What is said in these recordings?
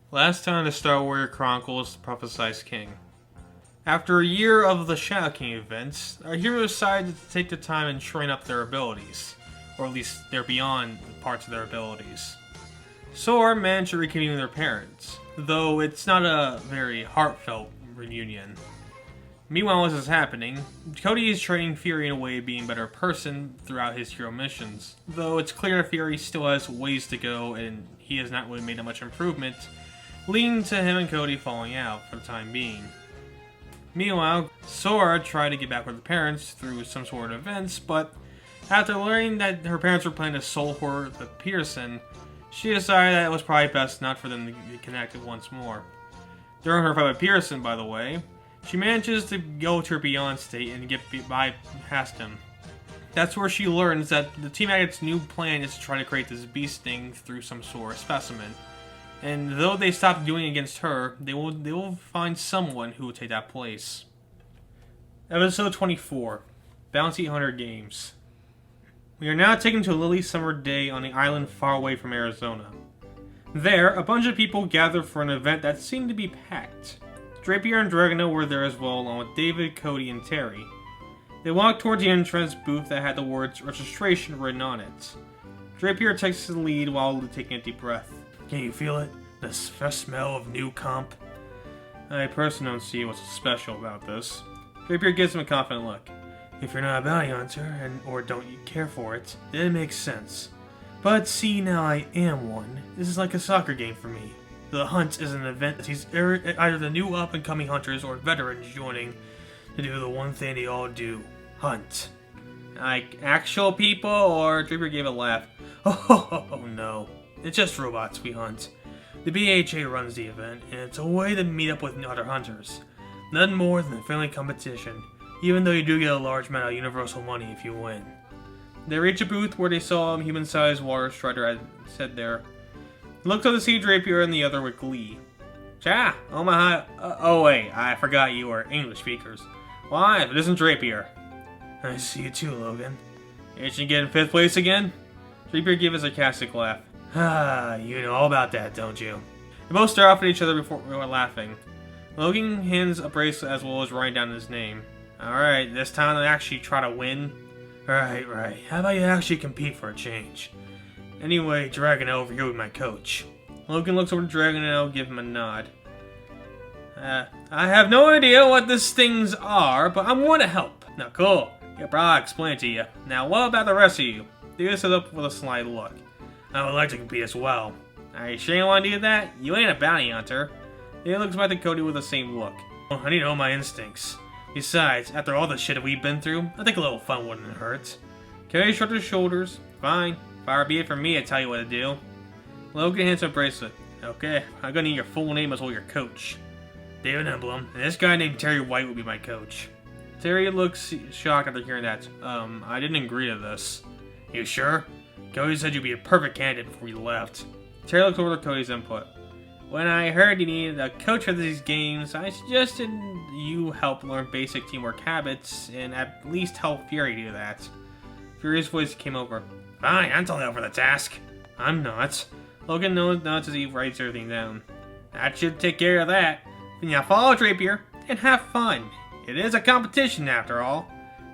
Last time the Star Warrior Chronicles Prophesied King. After a year of the Shadow King events, our heroes decided to take the time and train up their abilities, or at least they're beyond parts of their abilities. Sora managed to reconvene with their parents, though it's not a very heartfelt reunion. Meanwhile, as this is happening, Cody is training Fury in a way of being a better person throughout his hero missions, though it's clear Fury still has ways to go and he has not really made that much improvement, leading to him and Cody falling out for the time being. Meanwhile, Sora tried to get back with her parents through some sort of events, but after learning that her parents were planning to soul her with Pearson, she decided that it was probably best not for them to get connected once more. During her fight with Pearson, by the way, she manages to go to her Beyond state and get by past him. That's where she learns that the Team Agate new plan is to try to create this beast thing through some sort of specimen. And though they stop doing it against her, they will find someone who will take that place. Episode 24, Bounty Hunter Games. We are now taken to a lily summer day on the island far away from Arizona. There, a bunch of people gather for an event that seemed to be packed. Drapier and Dragano were there as well, along with David, Cody, and Terry. They walked towards the entrance booth that had the words registration written on it. Drapier takes the lead while taking a deep breath. Can you feel it? The fresh smell of new comp? I personally don't see what's special about this. Drapier gives him a confident look. If you're not a bounty hunter, or don't you care for it, then it makes sense. But see, now I am one. This is like a soccer game for me. The hunt is an event that sees either the new up-and-coming hunters or veterans joining to do the one thing they all do. Hunt. Like actual people, or Drapier gave a laugh. Oh no. It's just robots we hunt. The BHA runs the event, and it's a way to meet up with other hunters. Nothing more than a friendly competition, even though you do get a large amount of universal money if you win. They reach a booth where they saw a human-sized water strider had said there. He looked up to see Drapier and the other with glee. Cha! Oh my oh wait, I forgot you were English speakers. Why, if it isn't Drapier. I see you too, Logan. Ain't you getting 5th place again? Drapier gave a sarcastic laugh. Ah, you know all about that, don't you? They both stare off at each other before laughing. Logan hands a bracelet as well as writing down his name. Alright, this time to actually try to win? Right. How about you actually compete for a change? Anyway, Dragano over here with my coach. Logan looks over to Dragano, give him a nod. I have no idea what these things are, but I'm willing to help. Now cool, yeah, bro, I'll explain it to you. Now what about the rest of you? David stood up with a sly look. I would like to compete as well. Are you sure you want to do that? You ain't a bounty hunter. He looks back at Cody with the same look. Oh, I need to know my instincts. Besides, after all the shit we've been through, I think a little fun wouldn't hurt. Cody shrugged his shoulders. Fine. Far be it from me to tell you what to do. Logan hands him a bracelet. Okay, I'm gonna need your full name as well as your coach. David Emblem, and this guy named Terry White will be my coach. Terry looks shocked after hearing that. I didn't agree to this. You sure? Cody said you'd be a perfect candidate before you left. Terry looked over to Cody's input. When I heard you needed a coach for these games, I suggested you help learn basic teamwork habits and at least help Fury do that. Fury's voice came over. Fine, I'm totally up for the task. I'm not. Logan nods as he writes everything down. That should take care of that. Now follow Drapier and have fun. It is a competition after all.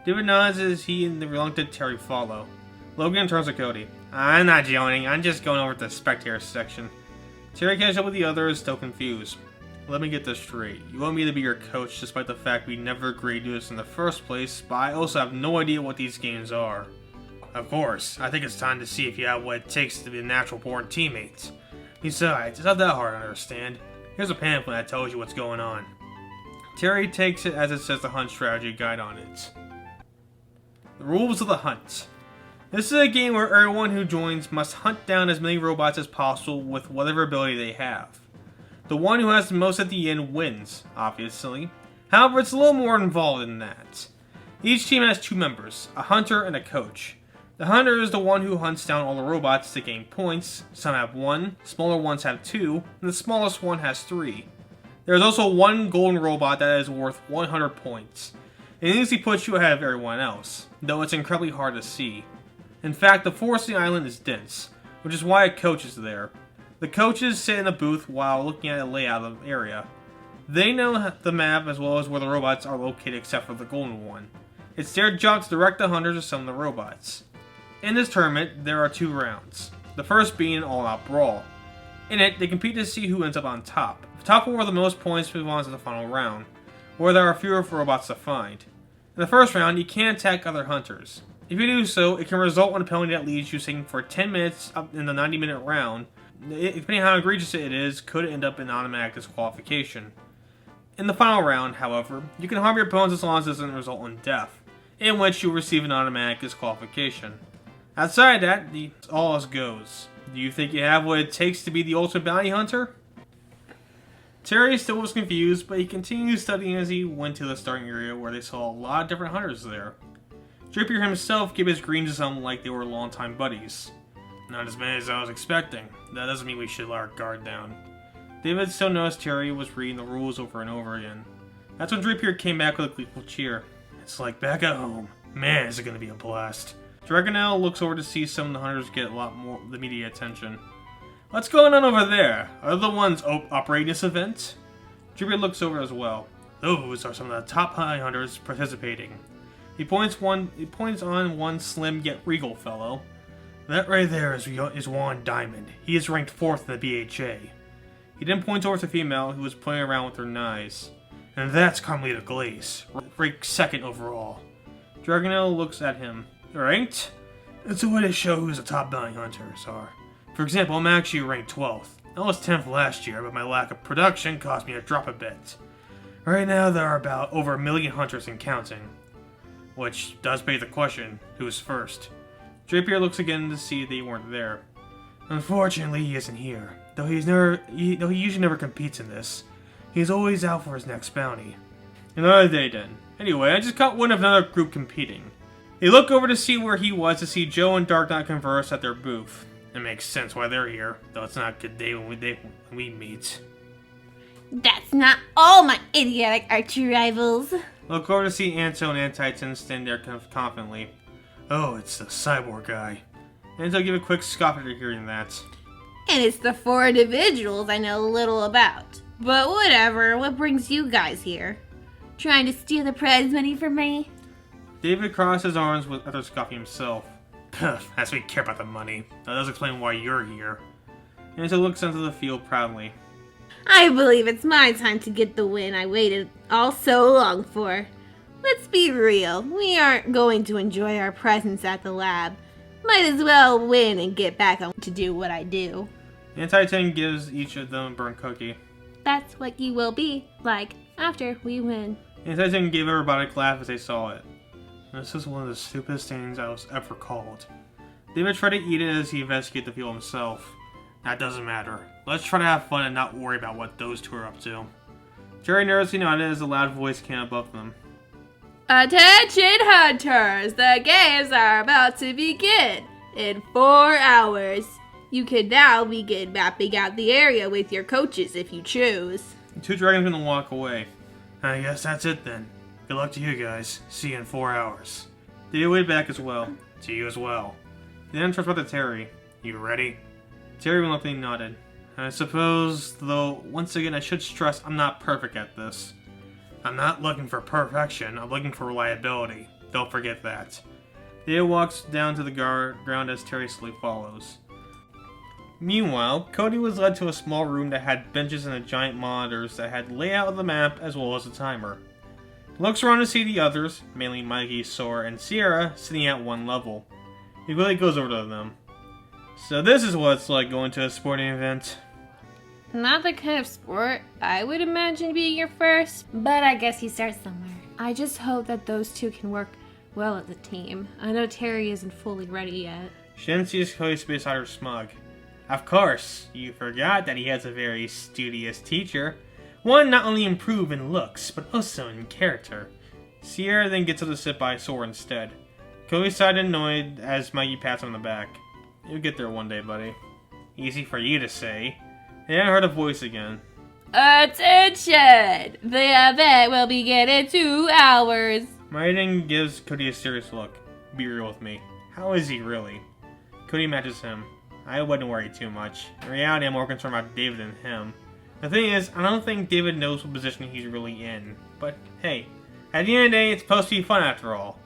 David nods as he and the reluctant Terry follow. Logan turns to Cody. I'm not joining, I'm just going over to the spectator section. Terry catches up with the others, still confused. Let me get this straight. You want me to be your coach despite the fact we never agreed to this in the first place, but I also have no idea what these games are. Of course, I think it's time to see if you have what it takes to be a natural-born teammate. Besides, it's not that hard to understand. Here's a pamphlet that tells you what's going on. Terry takes it as it says the hunt strategy guide on it. The rules of the hunt. This is a game where everyone who joins must hunt down as many robots as possible with whatever ability they have. The one who has the most at the end wins, obviously. However, it's a little more involved than that. Each team has 2 members, a hunter and a coach. The hunter is the one who hunts down all the robots to gain points. Some have 1, smaller ones have 2, and the smallest one has 3. There is also one golden robot that is worth 100 points. It easily puts you ahead of everyone else, though it's incredibly hard to see. In fact, the forest of the island is dense, which is why a coach is there. The coaches sit in a booth while looking at the layout of the area. They know the map as well as where the robots are located except for the golden one. It's their job to direct the hunters to summon the robots. In this tournament, there are 2 rounds. The first being an all-out brawl. In it, they compete to see who ends up on top. The top 4 with the most points move on to the final round, where there are fewer robots to find. In the first round, you can't attack other hunters. If you do so, it can result in a penalty that leaves you sitting for 10 minutes up in the 90-minute round. Depending on how egregious it is, could end up in automatic disqualification. In the final round, however, you can harm your opponents as long as it doesn't result in death, in which you'll receive an automatic disqualification. Outside that, all as goes. Do you think you have what it takes to be the ultimate bounty hunter? Terry still was confused, but he continued studying as he went to the starting area where they saw a lot of different hunters there. Drapier himself gave his greens to some like they were longtime buddies. Not as many as I was expecting. That doesn't mean we should let our guard down. David still noticed Terry was reading the rules over and over again. That's when Drapier came back with a gleeful cheer. It's like back at home. Man, is it going to be a blast. Dragonel looks over to see some of the hunters get a lot more the media attention. What's going on over there? Are the ones operating this event? Drapier looks over as well. Those are some of the top high hunters participating. He points on one slim yet regal fellow. That right there is Juan Diamond. He is ranked 4th in the BHA. He then points over to the female who was playing around with her knives. And that's Carmelita Glaze, ranked 2nd overall. Dragonel looks at him. Ranked? It's a way to show who the top bounty hunters are. For example, I'm actually ranked 12th. I was 10th last year, but my lack of production caused me to drop a bit. Right now there are about over 1 million hunters and counting. Which does beg the question, who's first? Drapier looks again to see they weren't there. Unfortunately, he isn't here. Though he usually never competes in this. He's always out for his next bounty. Another day then. Anyway, I just caught one of another group competing. They look over to see where he was to see Joe and Dark Knight converse at their booth. It makes sense why they're here, though it's not a good day when we meet. That's not all my idiotic archer rivals. Look over to see Anto and Antiton stand there confidently. Oh, it's the cyborg guy. Anto give a quick scoff after hearing that. And it's the 4 individuals I know little about. But whatever, what brings you guys here? Trying to steal the prize money from me? David crossed his arms after scoffing himself. As we care about the money. That does explain why you're here. Anto looks onto the field proudly. I believe it's my time to get the win I waited all so long for. Let's be real, we aren't going to enjoy our presence at the lab. Might as well win and get back on to do what I do. Antiton gives each of them a burnt cookie. That's what you will be like after we win. Antiton gave a robotic laugh as they saw it. This is one of the stupidest things I was ever called. David tried to eat it as he investigated the field himself. That doesn't matter. Let's try to have fun and not worry about what those 2 are up to. Jerry nervously nodded as a loud voice came above them. Attention hunters! The games are about to begin in 4 hours. You can now begin mapping out the area with your coaches if you choose. The 2 dragons are gonna walk away. I guess that's it then. Good luck to you guys. See you in 4 hours. They waved back as well. To you as well. He then turns back to Terry. You ready? Terry reluctantly nodded. I suppose, though, once again I should stress I'm not perfect at this. I'm not looking for perfection, I'm looking for reliability. Don't forget that. David walks down to the ground as Terry slowly follows. Meanwhile, Cody was led to a small room that had benches and giant monitors that had layout of the map as well as a timer. He looks around to see the others, mainly Mikey, Sora, and Sierra, sitting at one level. He quickly goes over to them. So this is what it's like going to a sporting event. Not the kind of sport I would imagine being your first, but I guess you start somewhere. I just hope that those 2 can work well as a team. I know Terry isn't fully ready yet. Shen sees Cody beside her smug. Of course, you forgot that he has a very studious teacher. One not only improved in looks, but also in character. Sierra then gets up to sit by Sora instead. Cody sighed annoyed as Mikey pats him on the back. You'll get there one day, buddy. Easy for you to say. And I heard a voice again. Attention! The event will begin in 2 hours. Maiden gives Cody a serious look. Be real with me. How is he really? Cody matches him. I wouldn't worry too much. In reality, I'm more concerned about David than him. The thing is, I don't think David knows what position he's really in. But hey, at the end of the day, it's supposed to be fun after all.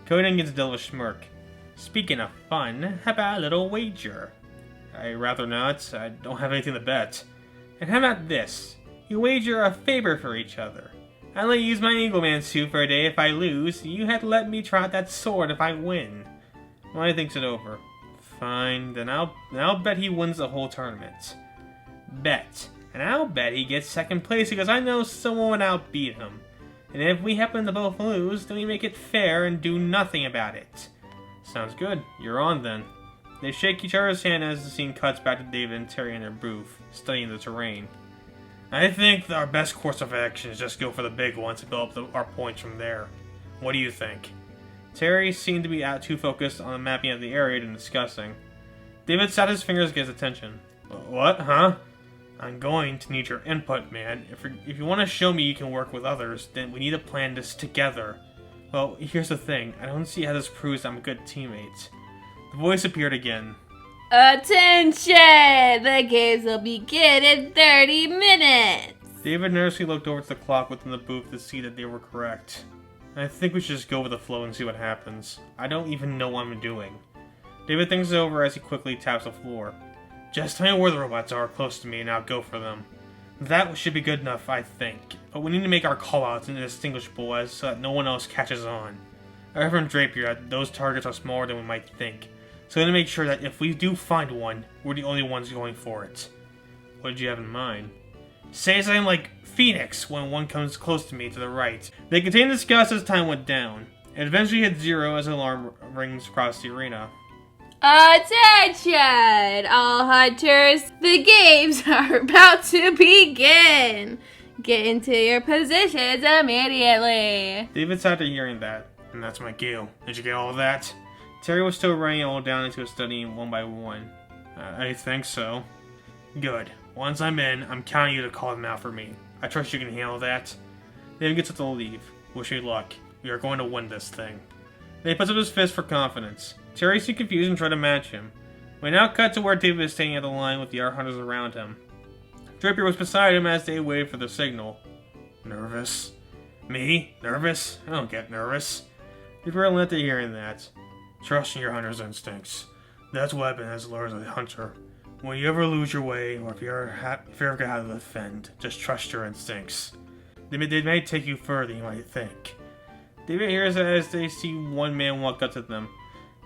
Conan gives a devilish smirk. Speaking of fun, how about a little wager? I'd rather not. I don't have anything to bet. And how about this? You wager a favor for each other. I'll let you use my Eagleman suit for a day if I lose. You had to let me try out that sword if I win. Well, I thinks it over. Fine, then I'll bet he wins the whole tournament. Bet. And I'll bet he gets second place because I know someone would outbeat him. And if we happen to both lose, then we make it fair and do nothing about it. Sounds good. You're on then. They shake each other's hand as the scene cuts back to David and Terry in their booth, studying the terrain. I think our best course of action is just go for the big ones and build up our points from there. What do you think? Terry seemed to be too focused on the mapping of the area than discussing. David sat his fingers against attention. What, huh? I'm going to need your input, man. If you want to show me you can work with others, then we need to plan this together. Well, here's the thing. I don't see how this proves I'm a good teammate. The voice appeared again. Attention! The games will begin in 30 minutes! David nervously looked over to the clock within the booth to see that they were correct. I think we should just go with the flow and see what happens. I don't even know what I'm doing. David thinks it over as he quickly taps the floor. Just tell me where the robots are close to me and I'll go for them. That should be good enough, I think. But we need to make our callouts indistinguishable so that no one else catches on. I heard from Drapier that those targets are smaller than we might think. So we need to make sure that if we do find one, we're the only ones going for it. What did you have in mind? Say something like Phoenix when one comes close to me to the right. They continued to discuss as time went down. It eventually hit 0 as an alarm rings across the arena. Attention, all hunters! The games are about to begin! Get into your positions immediately! David sat there hearing that. And that's my cue. Did you get all of that? Terry was still writing it all down into his study one by one. I think so. Good. Once I'm in, I'm counting you to call them out for me. I trust you can handle that. David gets up to leave. Wish me luck. We are going to win this thing. Then he puts up his fist for confidence. Terry seemed confused and tried to match him. We now cut to where David is standing at the line with the art hunters around him. Drapier was beside him as they waited for the signal. Nervous? Me? Nervous? I don't get nervous. Drapier relented at hearing that. Trust in your hunter's instincts. That's what I've been as lure as a hunter. When you ever lose your way, or if you ever forget how to defend, just trust your instincts. They may take you further than you might think. David hears it as they see one man walk up to them.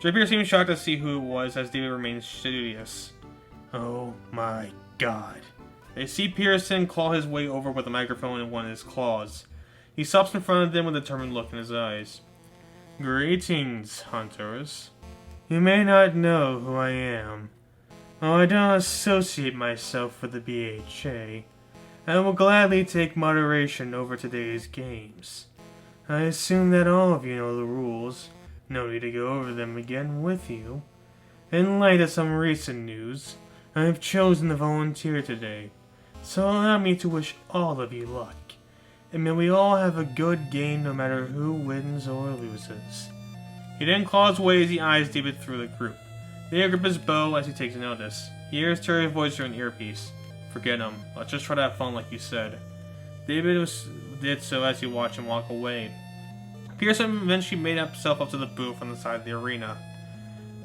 Drapier seems shocked to see who it was as David remains studious. Oh my god. They see Pearson claw his way over with a microphone in one of his claws. He stops in front of them with a determined look in his eyes. Greetings, hunters. You may not know who I am. Oh, I don't associate myself with the BHA. I will gladly take moderation over today's games. I assume that all of you know the rules. No need to go over them again with you. In light of some recent news, I have chosen to volunteer today. So allow me to wish all of you luck. And may we all have a good game no matter who wins or loses. He then claws away as he eyes David through the group. David grips his bow as he takes notice. He hears Terry's voice through an earpiece. Forget him. Let's just try to have fun like you said. David did so as he watched him walk away. Pearson eventually made himself up to the booth on the side of the arena.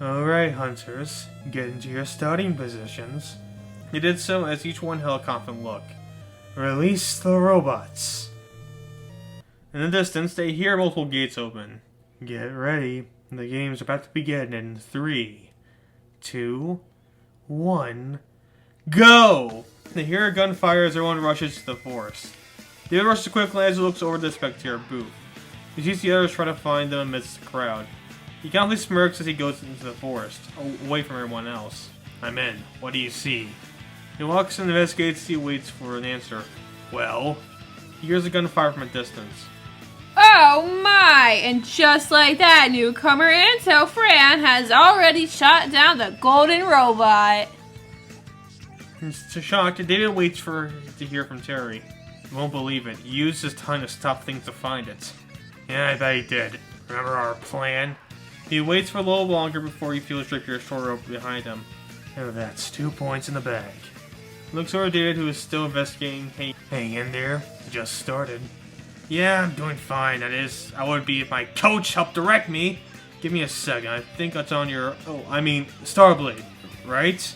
Alright, hunters. Get into your starting positions. He did so as each one held a confident look. Release the robots. In the distance, they hear multiple gates open. Get ready. The game's about to begin in 3, 2, 1, go! They hear a gunfire as everyone rushes to the forest. David rushes quickly as he looks over the spectator booth. He sees the others try to find them amidst the crowd. He calmly smirks as he goes into the forest, away from everyone else. I'm in. What do you see? He walks and investigates. He waits for an answer. Well? He hears a gunfire from a distance. Oh my! And just like that, newcomer Intel Fran has already shot down the golden robot. Shocked, David waits to hear from Terry. He won't believe it. He used his time to stop things to find it. Yeah, I bet he did. Remember our plan? He waits for a little longer before he feels Drapier's shoulder open behind him. Oh, that's 2 points in the bag. Looks over at David, who is still investigating. Hey, hang in there. Just started. Yeah, I'm doing fine. That is, I would be if my coach helped direct me. Give me a second. I think that's on your... Oh, I mean, Starblade, right?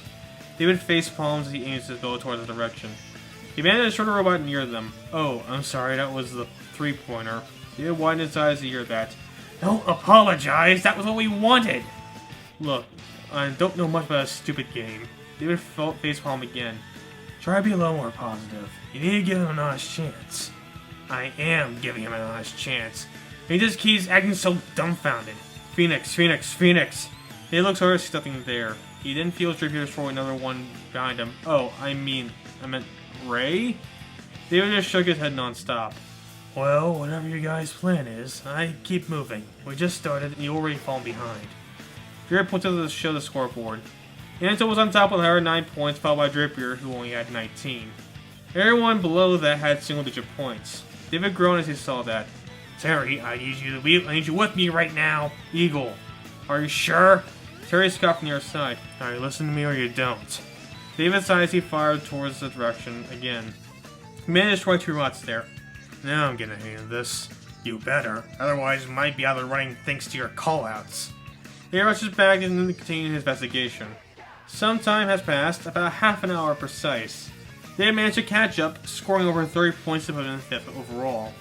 David face palms as he aims his bow towards the direction. He managed to shoot a robot near them. Oh, I'm sorry. That was the 3-pointer. David widened his eyes to hear that. Don't apologize. That was what we wanted. Look, I don't know much about a stupid game. David felt facepalm again. Try to be a little more positive. You need to give him an honest chance. I am giving him an honest chance. He just keeps acting so dumbfounded. Phoenix, Phoenix, Phoenix. He looks over, sees nothing there. He didn't feel Drapier throw another one behind him. Oh, I meant Ray? David just shook his head non-stop. Well, whatever your guys' plan is, I keep moving. We just started and you already fallen behind. Drapier pointed to show the scoreboard. Anto was on top with 109 points, followed by Drapier, who only had 19. Everyone below that had single-digit points. David groaned as he saw that. Terry, I need you with me right now. Eagle. Are you sure? Terry scoffed near his side. Alright, listen to me or you don't. David sighed as he fired towards the direction again. He managed to destroy 2 robots there. Now I'm getting a hang of this. You better. Otherwise, you might be out of the running thanks to your callouts. He rushes back and continues his investigation. Some time has passed, about half an hour precise. They managed to catch up, scoring over 30 points to put in 5th overall.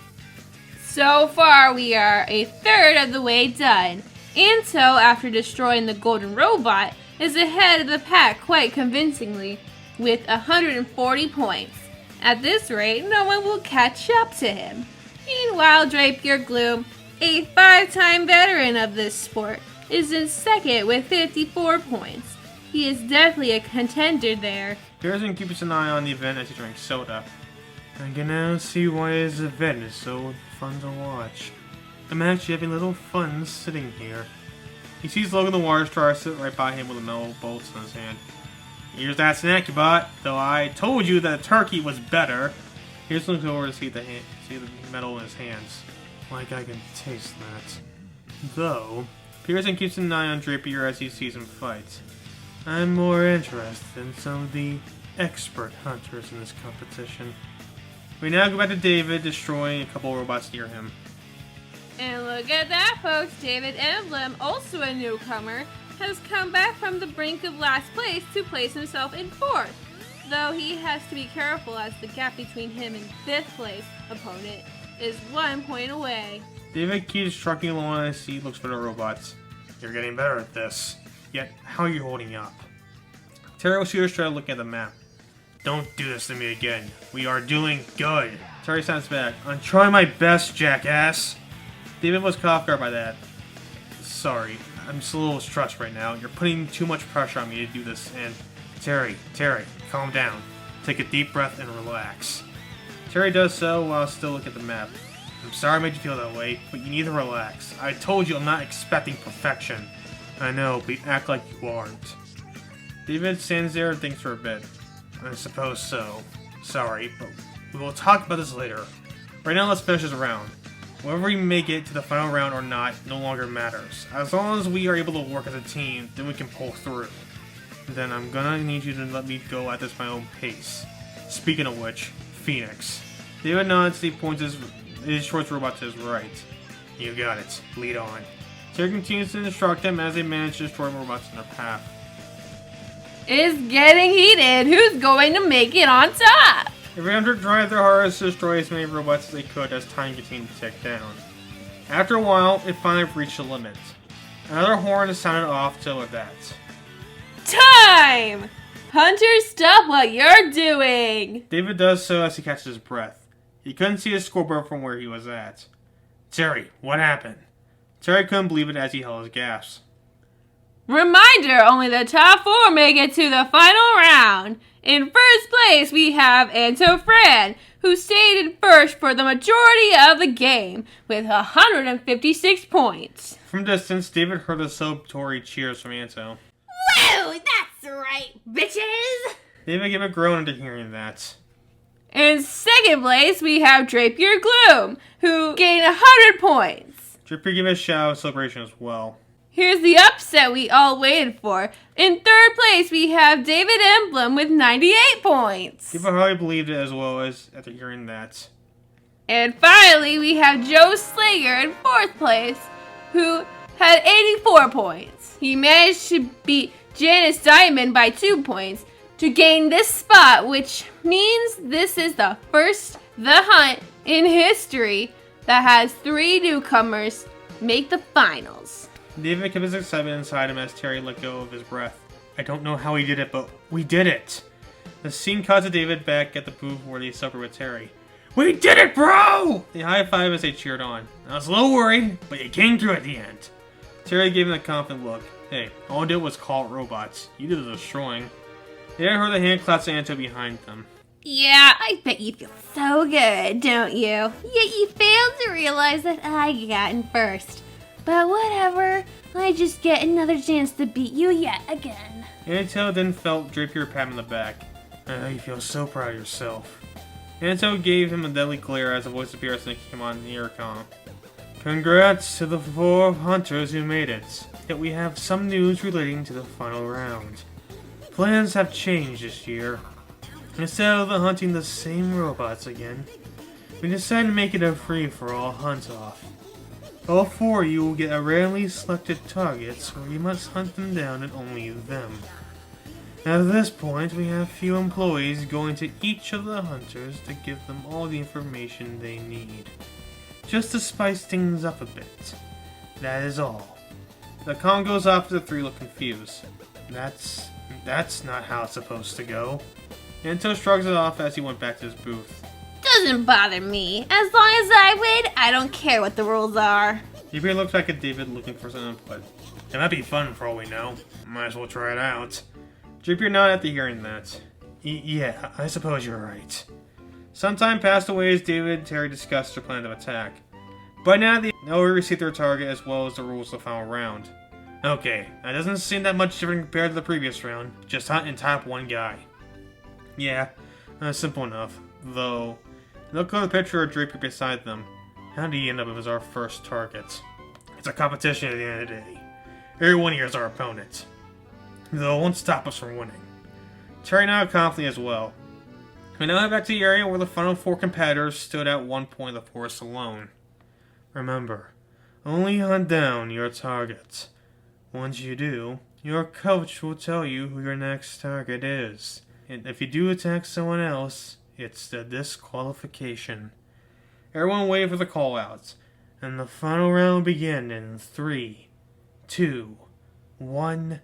So far, we are a third of the way done. Anto, after destroying the golden robot, is ahead of the pack quite convincingly, with 140 points. At this rate, no one will catch up to him. Meanwhile, Drapier Gloom, a 5-time veteran of this sport, is in second with 54 points. He is definitely a contender there. Pearson keeps an eye on the event as he drinks soda. I can now see why this event is so fun to watch. I'm actually having a little fun sitting here. He sees Logan the Water Star sit right by him with a metal bolt in his hand. Here's that snack you bought, though I told you that a turkey was better. Here's looks over to see the metal in his hands. Like I can taste that. Though, Pearson keeps an eye on Drapier as he sees him fight. I'm more interested in some of the expert hunters in this competition. We now go back to David, destroying a couple robots near him. And look at that, folks. David Emblem, also a newcomer, has come back from the brink of last place to place himself in 4th. Though he has to be careful as the gap between him and 5th place opponent is 1 point away. David keeps trucking along as he looks for the robots. You're getting better at this. Yet, how are you holding up? Terry was here to try to look at the map. Don't do this to me again. We are doing good. Terry stands back. I'm trying my best, jackass. David was caught off guard by that. Sorry, I'm just a little stressed right now. You're putting too much pressure on me to do this, and... Terry, calm down. Take a deep breath and relax. Terry does so while still looking at the map. I'm sorry I made you feel that way, but you need to relax. I told you I'm not expecting perfection. I know, but you act like you aren't. David stands there and thinks for a bit. I suppose so. Sorry, but we will talk about this later. Right now, let's finish this round. Whether we make it to the final round or not no longer matters. As long as we are able to work as a team, then we can pull through. Then I'm gonna need you to let me go at this my own pace. Speaking of which, Phoenix. David nods, he points his short robot to his right. You got it. Lead on. Terry continues to instruct them as they manage to destroy robots in their path. It's getting heated. Who's going to make it on top? Every hunter tried their hardest to destroy as many robots as they could as time continued to tick down. After a while, it finally reached the limit. Another horn is sounded off to that. Time! Hunter, stop what you're doing! David does so as he catches his breath. He couldn't see his scoreboard from where he was at. Terry, what happened? Terry couldn't believe it as he held his gasps. Reminder, only the top 4 make it to the final round. In first place, we have Anto Fran, who stayed in first for the majority of the game, with 156 points. From distance, David heard the celebratory cheers from Anto. Woo! That's right, bitches! David gave a groan after hearing that. In second place, we have Drapier Gloom, who gained 100 points. Drapier gave a shout of celebration as well. here's the upset we all waited for. In third place, we have David Emblem with 98 points. People hardly believed it as well as after hearing that. And finally, we have Joe Slinger in fourth place, who had 84 points. He managed to beat Janice Diamond by 2 points to gain this spot, which means this is the first The Hunt in history that has 3 newcomers make the finals. David kept his excitement inside him as Terry let go of his breath. I don't know how he did it, but we did it! The scene cuts to David back at the booth where they suffered with Terry. We did it, bro! They high-fived as they cheered on. I was a little worried, but you came through at the end. Terry gave him a confident look. Hey, all I did was call it robots. You did the destroying. They had heard the hand claps of Anto behind them. Yeah, I bet you feel so good, don't you? Yet you failed to realize that I got in first. But whatever, I just get another chance to beat you yet again. Anto then felt Drapier pat him on the back. I know you feel so proud of yourself. Anto gave him a deadly glare as a voice of Pearson came on the intercom. Congrats to the 4 hunters who made it. Yet we have some news relating to the final round. Plans have changed this year. Instead of hunting the same robots again, we decided to make it a free-for-all hunt-off. All 4 of you will get a randomly selected targets where you must hunt them down and only them. At this point, we have few employees going to each of the hunters to give them all the information they need. Just to spice things up a bit. That is all. The comm goes off as the 3 look confused. That's not how it's supposed to go. Anto shrugs it off as he went back to his booth. Doesn't bother me. As long as I win, I don't care what the rules are. Drapier looks back at David looking for some input. It might be fun for all we know. Might as well try it out. Drapier nodded after hearing that. Yeah, I suppose you're right. Some time passed away as David and Terry discussed their plan of attack. By now, they already received their target as well as the rules of the final round. Okay, that doesn't seem that much different compared to the previous round. Just hunt and tap one guy. Yeah, simple enough. Though, look at the picture of Drapier beside them. How did he end up as our first target? It's a competition at the end of the day. Everyone here is our opponent. Though it won't stop us from winning. Terry nodded confidently as well. We now head back to the area where the final 4 competitors stood at one point of the forest alone. Remember, only hunt down your target. Once you do, your coach will tell you who your next target is. And if you do attack someone else, it's the disqualification. Everyone waited for the call-outs, and the final round will begin in 3, 2, 1,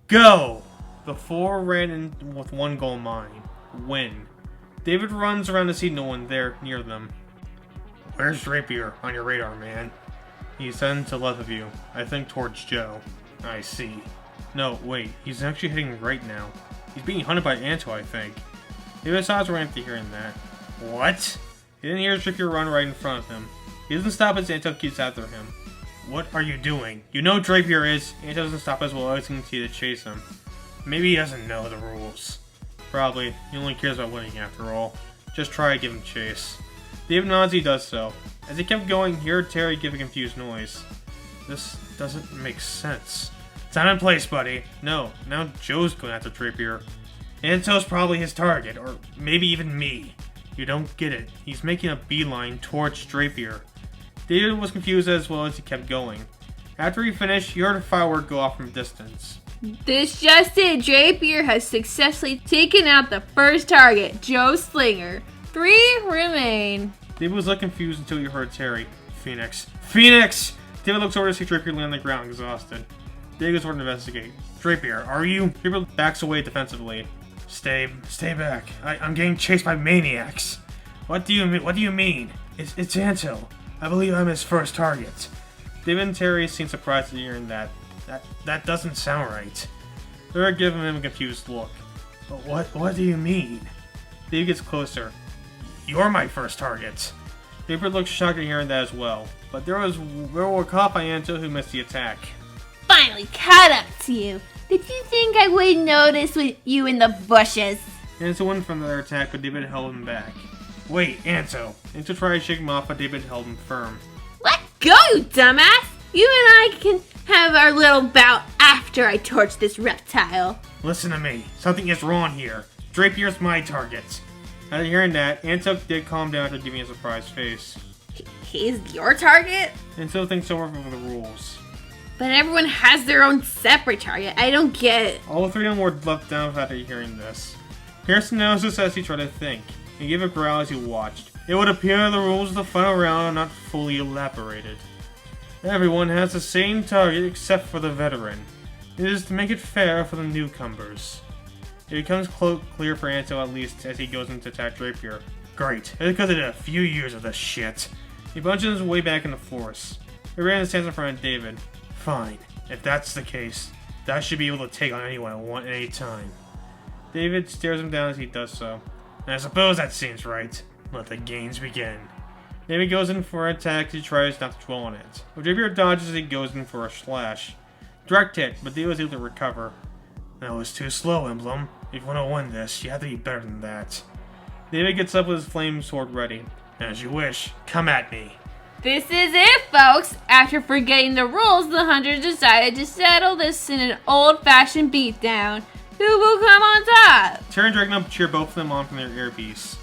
go! The 4 ran in with one goal in mind: win. David runs around to see no one there near them. Where's Drapier on your radar, man? He's heading to the left of you, I think towards Joe. I see. No, wait, he's actually heading right now. He's being hunted by Anto, I think. David's eyes were empty hearing that. What? He didn't hear Drapier run right in front of him. He doesn't stop as Anto keeps after him. What are you doing? You know Drapier is. Anto doesn't stop as well as he can see to chase him. Maybe he doesn't know the rules. Probably. He only cares about winning after all. Just try to give him chase. David nods, he does so. As he kept going, he heard Terry give a confused noise. This doesn't make sense. Time and place, buddy. No, now Joe's going after Drapier. Anto's probably his target, or maybe even me. You don't get it. He's making a beeline towards Drapier. David was confused as well as he kept going. After he finished, he heard a firework go off from a distance. This just it. Drapier has successfully taken out the first target, Joe Slinger. 3 remain. David was looking confused until he heard Terry. Phoenix. Phoenix! David looks over to see Drapier lay on the ground, exhausted. David goes over to investigate. Drapier, are you? Drapier backs away defensively. Stay back. I'm getting chased by maniacs. What do you mean? It's Anto. I believe I'm his first target. David and Terry seem surprised at hearing that. That doesn't sound right. They're giving him a confused look. What do you mean? David gets closer. You're my first target. Drapier looks shocked at hearing that as well. But they were caught by Anto, who missed the attack. Finally caught up to you. Did you think I would notice with you in the bushes? Anto went from their attack, but David held him back. Wait, Anto. Anto tried to shake him off, but David held him firm. Let go, you dumbass! You and I can have our little bout after I torch this reptile. Listen to me. Something is wrong here. Drapier's my target. After hearing that, Anto did calm down after giving a surprised face. He's your target? Anto thinks over the rules. But everyone has their own separate target. I don't get it. All three of them were left down after hearing this. Pearson noticed as he tried to think. He gave a growl as he watched. It would appear the rules of the final round are not fully elaborated. Everyone has the same target except for the veteran. It is to make it fair for the newcomers. It becomes clear for Anto at least as he goes into attack Drapier. Great, it's because I did a few years of this shit. He punches his way back in the force. He ran and stands in front of David. Fine, if that's the case, that should be able to take on anyone I want at any time. David stares him down as he does so. I suppose that seems right. Let the games begin. David goes in for an attack as he tries not to dwell on it. But Drapier dodges as he goes in for a slash. Direct hit, but David was able to recover. That was too slow, Emblem. If you want to win this, you have to be better than that. David gets up with his flame sword ready. As you wish, come at me. This is it, folks! After forgetting the rules, the hunters decided to settle this in an old-fashioned beatdown. Who will come on top? Terry and Dragon cheer both of them on from their earpiece.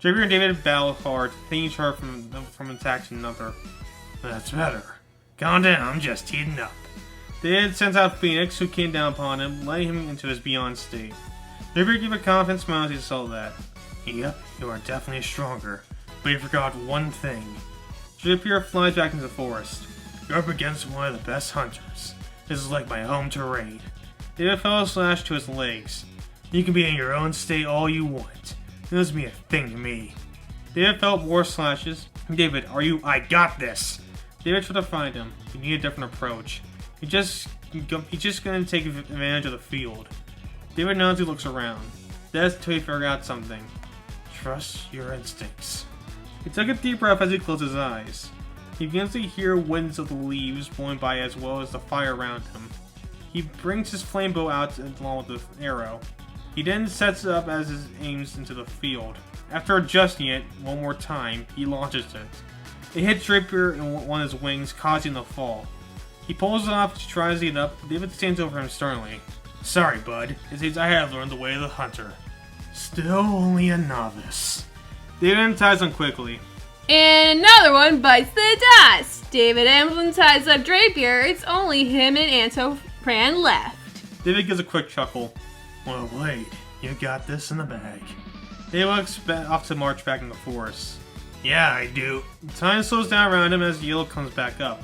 Drapier and David battle hard, thinking each other from attack to another. That's better. Calm down, I'm just heating up. David sends out Phoenix, who came down upon him, letting him into his beyond state. Drapier gave a confident smile as he saw that. Yep, you are definitely stronger, but you forgot one thing. Drapier flies back into the forest. You're up against one of the best hunters. This is like my home terrain. David felt a slash to his legs. You can be in your own state all you want. It doesn't mean a thing to me. David felt more slashes. David, are you? I got this! David tried to find him. He needed a different approach. He's just gonna take advantage of the field. David nods and looks around. That's until he figured out something. Trust your instincts. He took a deep breath as he closed his eyes. He begins to hear winds of the leaves blowing by as well as the fire around him. He brings his flame bow out along with the arrow. He then sets it up as he aims into the field. After adjusting it one more time, he launches it. It hits Drapier in one of his wings, causing the fall. He pulls it off to try to get up, but David stands over him sternly. Sorry, bud. It seems I have learned the way of the hunter. Still only a novice. David unties him quickly. And another one bites the dust. David Emblem ties up Drapier. It's only him and Anto Pran left. David gives a quick chuckle. Well played. You got this in the bag. David looks off to march back in the forest. Yeah, I do. Time slows down around him as the yellow comes back up.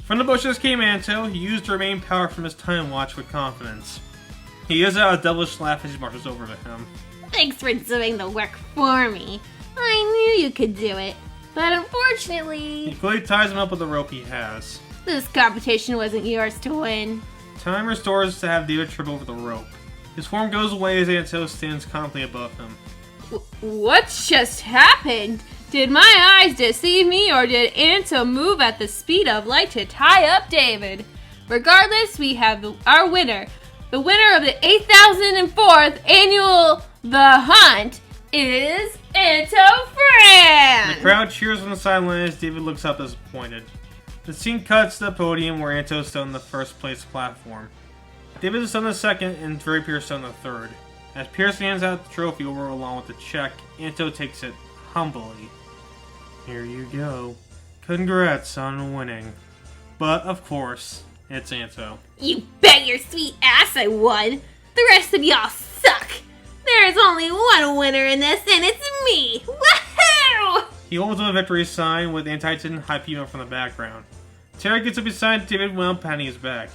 From the bushes came Anto. He used the remaining power from his time watch with confidence. He gives out a devilish laugh as he marches over to him. Thanks for doing the work for me. I knew you could do it, but unfortunately... He quickly ties him up with the rope he has. This competition wasn't yours to win. Time restores to have David trip over the rope. His form goes away as Anto stands calmly above him. What's just happened? Did my eyes deceive me, or did Anto move at the speed of light to tie up David? Regardless, we have our winner. The winner of the 8004th annual The Hunt is Anto Fran! The crowd cheers on the sideline as David looks up disappointed. The scene cuts to the podium where Anto stood on the first place platform. David is on the second and Drapier is on the third. As Pierce hands out the trophy over along with the check, Anto takes it humbly. Here you go. Congrats on winning. But, of course, it's Anto. You bet your sweet ass I won! The rest of y'all suck! There's only one winner in this, and it's me! Woohoo! He holds up a victory sign with anti-Titan high female from the background. Terry gets up beside David while patting his back.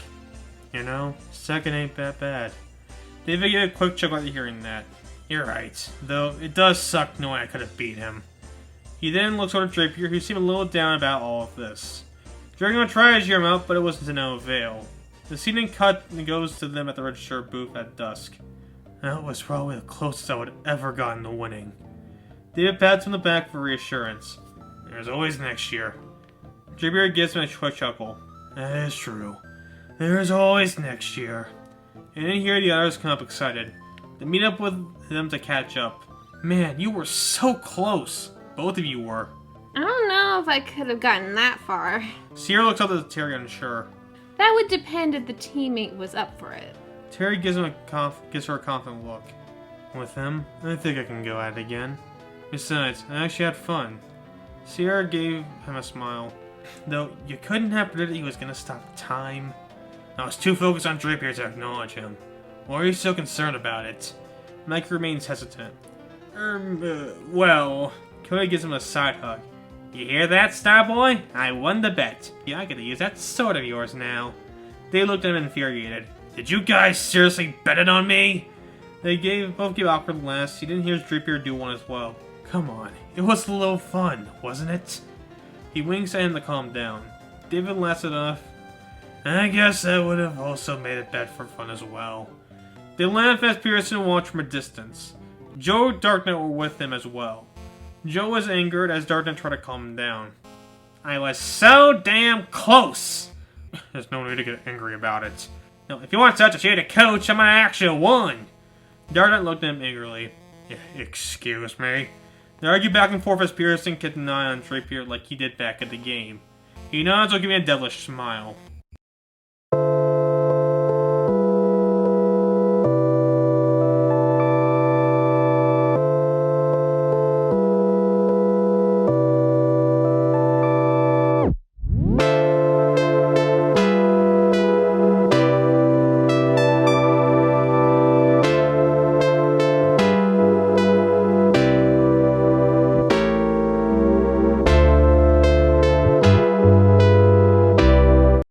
You know, second ain't that bad. David gave a quick chuckle after hearing that. You're right, though it does suck knowing I could have beat him. He then looks over at Drapier, who seemed a little down about all of this. Dragon tried to cheer him up, but it wasn't to no avail. The scene then cut and goes to them at the register booth at dusk. That was probably the closest I would ever gotten to winning. David pats him on the back for reassurance. There's always next year. Drapier gives him a quick chuckle. That is true. There's always next year. And then hear the others come up excited. They meet up with them to catch up. Man, you were so close. Both of you were. I don't know if I could have gotten that far. Sierra looks up at Terry unsure. That would depend if the teammate was up for it. Terry gives her a confident look. With him, I think I can go at it again. Besides, I actually had fun. Sierra gave him a smile. Though, you couldn't have predicted he was gonna stop time. I was too focused on Drapier to acknowledge him. Why are you so concerned about it? Mike remains hesitant. Well... Cody gives him a side hug. You hear that, Starboy? I won the bet. Yeah, I gotta use that sword of yours now. They looked at him infuriated. Did you guys seriously bet it on me? They both gave awkward laughs. He didn't hear Drapier do one as well. Come on, it was a little fun, wasn't it? He winks at him to calm down. David laughs it off. I guess I would have also made a bet for fun as well. They laugh as Pearson watched from a distance. Joe and Darknet were with him as well. Joe was angered as Darknet tried to calm him down. I was so damn close! There's no need to get angry about it. No, if you want such a shady coach, I'm gonna actually won! Darknet looked at him eagerly. Excuse me? They argued back and forth as Pearson kept an eye on Drapier like he did back at the game. He nods while giving a devilish smile.